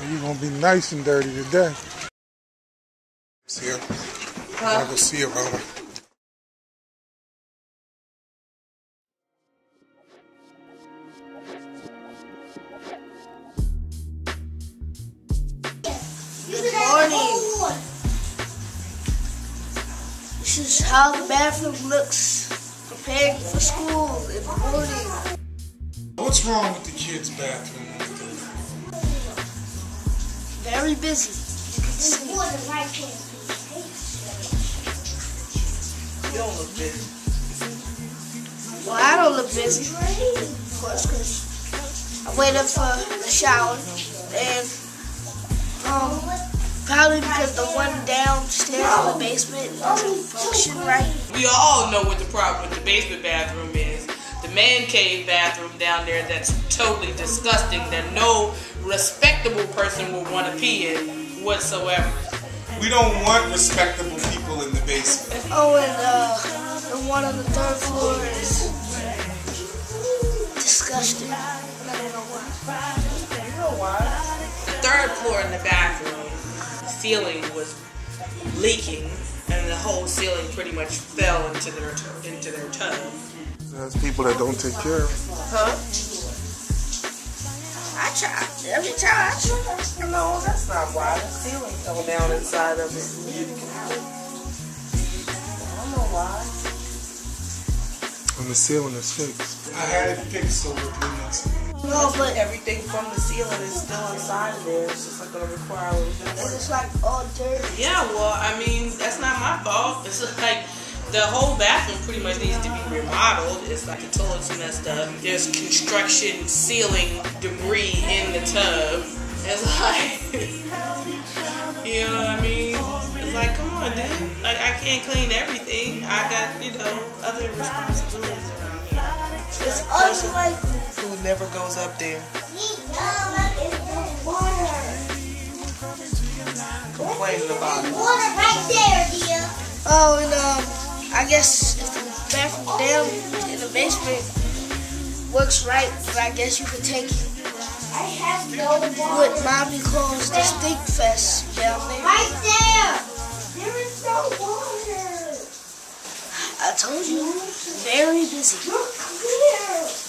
You're gonna be nice and dirty today. See her? I gotta go see about her. Good morning. This is how the bathroom looks prepared for school in the morning. What's wrong with the kids' bathroom? Very busy. You can see. You don't look busy. Well, I don't look busy, of course, because I waited for the shower and probably because the one downstairs in the basement doesn't function right. We all know what the problem with the basement bathroom is. The man cave bathroom down there, that's totally disgusting, that no respectable person will want to pee in whatsoever. We don't want respectable people in the basement. Oh, and the one on the third floor is disgusting. I don't know why. You know why? The third floor in the bathroom, the ceiling was leaking, and the whole ceiling pretty much fell into their tub. There's people that don't take care of it. Huh? I try. Every time I try. No, that's not why. The ceiling fell down inside of it. I don't know why. And the ceiling is fixed. I had it fixed over 3 months ago. No, but Everything from the ceiling is still inside of there. It's just like going to require a little bit of work. it's like all dirty. Yeah, well, I mean, that's not my fault. It's like the whole bathroom pretty much needs to be remodeled. It's like the toilet's messed up. There's construction ceiling debris in the tub. It's like, you know what I mean? It's like, come on, dude. Like, I can't clean everything. I got, other responsibilities around here. It's also like Who never goes up there complaining about it. Water right there, dear. oh, and I guess if the bathroom down in the basement works right, then I guess you could take I have no water. what Mommy calls the stink fest down there. Right there. There is no water. I told you, very busy. Look here.